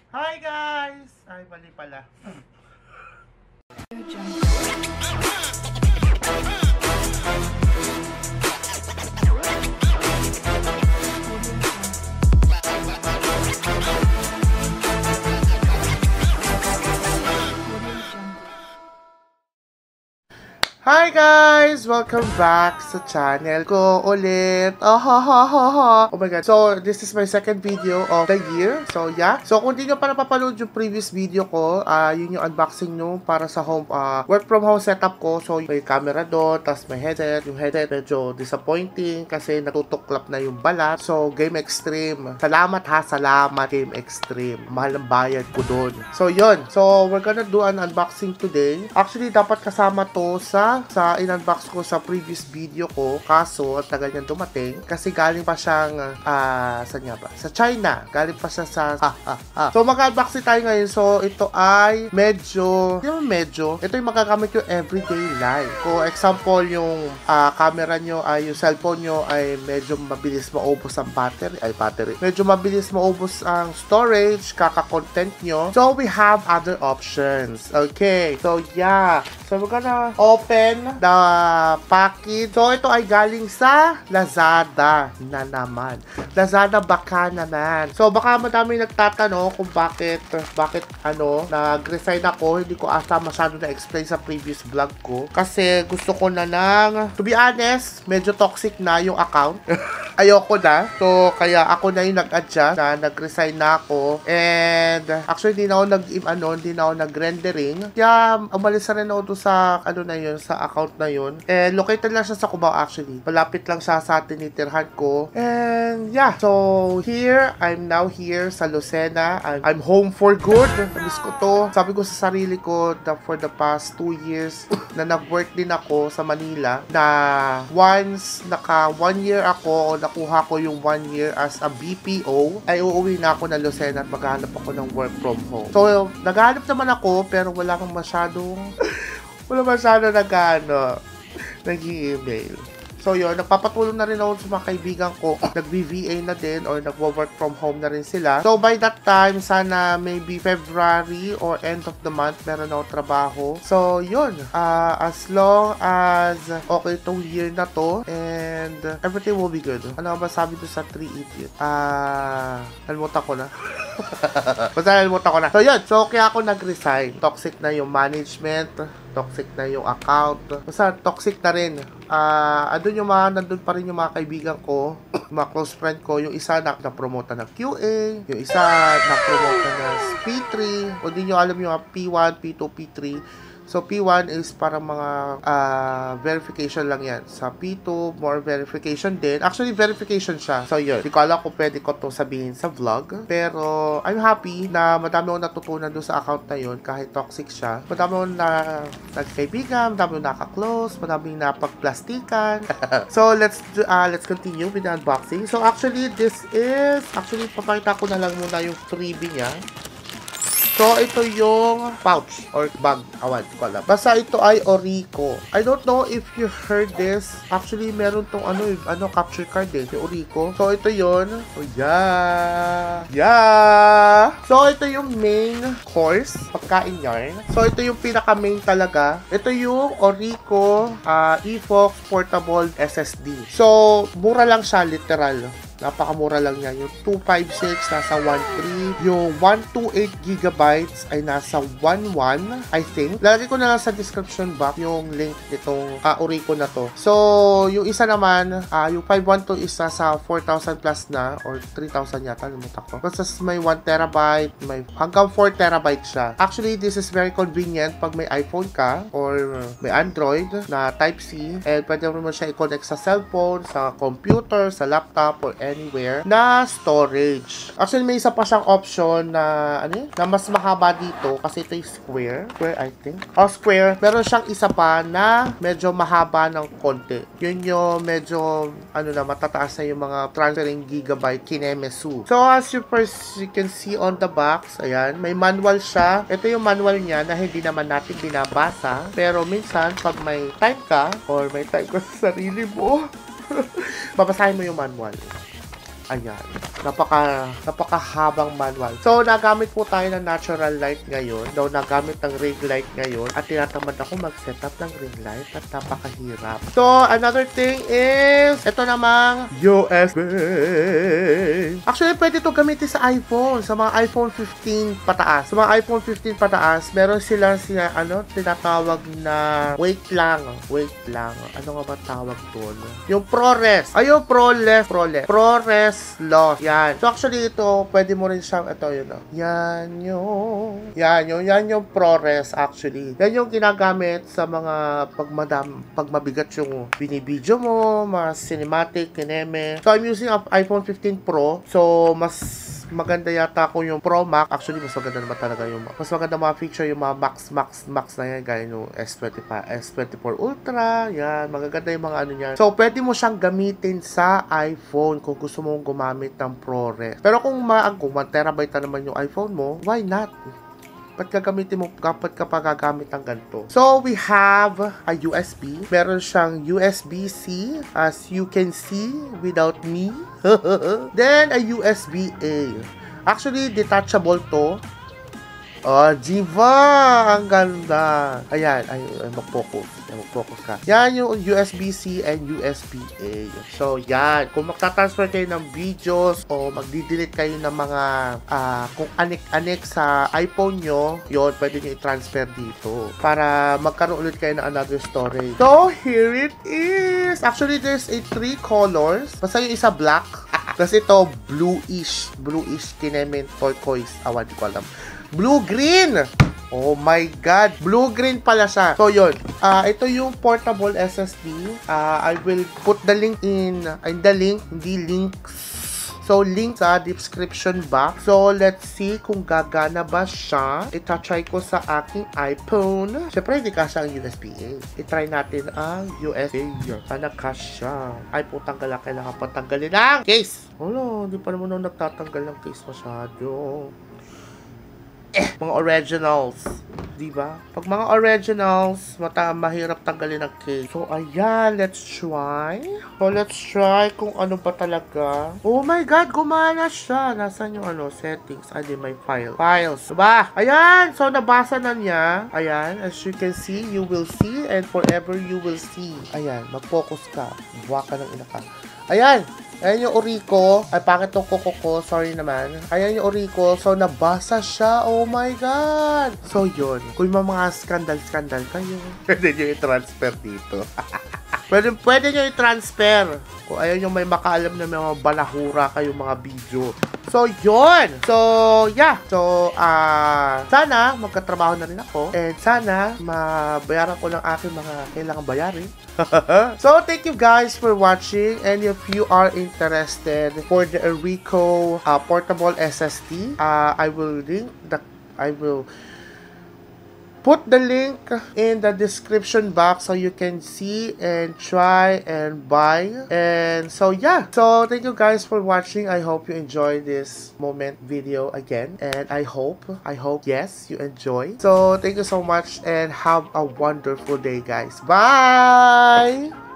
Hi guys! Ay, mali pala. Hi guys! Welcome back sa channel ko ulit. Oh my god. So, this is my second video of the year. So, yeah. So, kung di nyo pa napapanood yung previous video ko, yun yung unboxing nyo para sa home, work from home setup ko. So, may camera doon, tas may headset. Yung headset medyo disappointing kasi natutuklap na yung balat. So, Game Extreme. Salamat ha, salamat Game Extreme. Mahal ang bayad ko doon. So, yun. So, we're gonna do an unboxing today. Actually, dapat kasama to sa in-unbox ko sa previous video ko, kaso at tagal niyang dumating kasi galing pa siyang saan nga ba? Sa China. Galing pa siya sa So mag-unboxing tayo ngayon. So ito ay medyo ito yung magagamit yung everyday life. Kung example yung camera nyo ay yung cellphone nyo ay medyo mabilis maubos ang battery. Medyo mabilis maubos ang storage, kaka-content nyo. So we have other options. Okay. So yeah. So we're gonna open the package. So, ito ay galing sa Lazada na naman. Lazada baka naman. So, baka madami nagtatanong kung bakit nag-resign ako. Hindi ko asa masyado na-explain sa previous vlog ko. Kasi gusto ko na to be honest, medyo toxic na yung account. Ayoko na. So, kaya ako na yung nag-adjust na nag-resign na ako. And, actually, hindi na ako nag-rendering. Kaya, umalis na rin ako doon sa, sa account na yun. And, located lang siya sa Cubao actually. Malapit lang siya sa tinitirhan ko. And, yeah. So, I'm now here sa Lucena. I'm home for good. Namiss ko to. Sabi ko sa sarili ko that for the past 2 years na nag-work din ako sa Manila na once naka 1 year ako o nakuha ko yung 1 year as a BPO, ay uuwi na ako na Lucena at maghahanap ako ng work from home. So, naghahanap naman ako pero wala kang masyadong nag-i-email. So yun, nagpapatulong na rin ako sa mga kaibigan ko. Nag-VVA na din or nag-work from home na rin sila. So by that time, sana maybe February or end of the month, meron ako trabaho. So yun, as long as okay itong year na to and everything will be good. Ano ba sabi ko sa 3 Idiots? Nalimutan ko na. Basta nalimutan ko na. So yun, so kaya ako nag-resign. Toxic na yung management. Toxic na yung account. Basta toxic na rin. Nandun pa rin yung mga kaibigan ko, mga close friend ko. Yung isa na-promote na QA, yung isa na-promote na P3, o di nyo alam yung P1, P2, P3. So, P1 is para mga verification lang yan. Sa P2, more verification din. Actually, verification siya. So, yun. Hindi ko alam kung pwede ko itong sabihin sa vlog. Pero, I'm happy na madami akong natutunan doon sa account na yun kahit toxic siya. Madami akong nagkaibigan, madami akong naka-close, madami akong napagplastikan. So, let's continue with the unboxing. So, actually, papakita ko na lang muna yung freebie niya. So, ito yung pouch or bag. Ko alam. Basta ito ay Orico. I don't know if you heard this. Actually, meron tong capture card yung Orico. So, ito yun. Oh, yeah! So, ito yung main course. Pagkain yarn. So, ito yung pinaka-main talaga. Ito yung Orico eFox Portable SSD. So, mura lang siya, literal. Napakamura lang niya. Yung 256 nasa 1.3. Yung 128 gigabytes ay nasa 1.1, I think. Lalagay ko na lang sa description box yung link nitong Orico na to. So, yung isa naman, yung 512 is nasa 4,000 plus na or 3,000 yata. Lumutak ko. Basta may 1 terabyte, may hanggang 4 terabyte siya. Actually, this is very convenient pag may iPhone ka or may Android na Type-C. And pwede mo siya i-connect sa cellphone, sa computer, sa laptop, or anywhere na storage. Actually, may isa pa siyang option na mas mahaba dito kasi ito yung square, I think. Square. Meron siyang isa pa na medyo mahaba ng konti. Yun yung medyo matataas na yung mga transferring gigabyte kinemesu. So, as you can see on the box, ayan, may manual siya. Ito yung manual niya na hindi naman natin binabasa. Pero minsan, pag may time ka or may time ka sa sarili mo, babasahin mo yung manual. Ayan. Napakahabang manual. So, nagamit po tayo ng natural light ngayon. Daw nagamit ng ring light ngayon. At tinatamad ako mag-setup ng ring light at napakahirap. So, another thing is, ito namang USB. Actually, pwede ito gamitin sa iPhone. Sa mga iPhone 15 pataas. Sa mga iPhone 15 pataas, meron silang tinatawag na wait lang. Ano nga ba tawag doon? Yung ProRes. Ayun, ProRes loss. Yan. So, actually, ito, pwede mo rin siyang, ito, yun, oh. Yan yung ProRes, actually. Yan yung ginagamit sa mga pag mabigat yung binibidyo mo, mga cinematic, kineme. So, I'm using an iPhone 15 Pro. So, mas maganda yata ko yung Pro Max. Actually, mas maganda naman talaga yung mas maganda mga feature yung mga Max na yan, gaya yung S24 Ultra, yan, magaganda yung mga ano niyan. So, pwede mo siyang gamitin sa iPhone kung gusto mong gumamit ng ProRes. Pero kung 1 terabyte na naman yung iPhone mo, why not? Ba't gagamitin mo kapag gagamit ng ganito? So, we have a USB. Meron siyang USB-C, as you can see, without me. Then, a USB-A. Actually, detachable to. Oh, Jiva! Ang ganda! Ayan, mag-focus ka. Yan yung USB-C and USB-A. So, yan. Kung magta-transfer kayo ng videos o magdi-delete kayo ng mga kung anik-anik sa iPhone nyo, yun, pwede nyo i-transfer dito para magkaroon ulit kayo ng another storage. So, here it is! Actually, there's 3 colors. Basta yung isa black. Kasi ito, bluish, kineme, turquoise. Awan, di ko alam. Blue-green! Oh my God! Blue-green pala siya. So, yun. Ito yung portable SSD. I will put the link hindi links. So, link sa description box. So, let's see kung gagana ba siya. Ita-try ko sa aking iPhone. Siyempre, hindi kasya ang USB-A. I-try natin ang USB-A. Sana kasya. Ay, putang gala. Kailangan patanggalin ang case. Wala, hindi pa naman ako nagtatanggal ng case masyado. Mga originals. Diba? Pag mga originals, mahirap tanggalin ang case. So, ayan. Let's try. So, let's try kung ano ba talaga. Oh my God! Gumana siya. Nasaan yung settings? Ay, may files. Diba? Ayan! So, nabasa na niya. Ayan. As you can see, you will see and forever you will see. Ayan. Mag-focus ka. Buwa ka ng ina ka. Ayan! Ayan yung Orico. Ay, bakit itong kuko ko? Sorry naman. Ayan yung Orico. So, nabasa siya. Oh my God! So, yun. Kung mga skandal kayo, pwede nyo i-transfer dito. pwede nyo i-transfer. Kung ayaw nyo may makaalam na mga balahura kayo mga video. So, yun. So, yeah. So, sana magkatrabaho na rin ako. And sana mabayaran ko ng aking mga kailangang bayarin. So, thank you guys for watching. And if you are interested for the Orico portable SSD, I will put the link in the description box so you can see and try and buy. And so yeah, so thank you guys for watching. I hope you enjoy this moment video again, and I hope yes you enjoy. So thank you so much and have a wonderful day guys. Bye.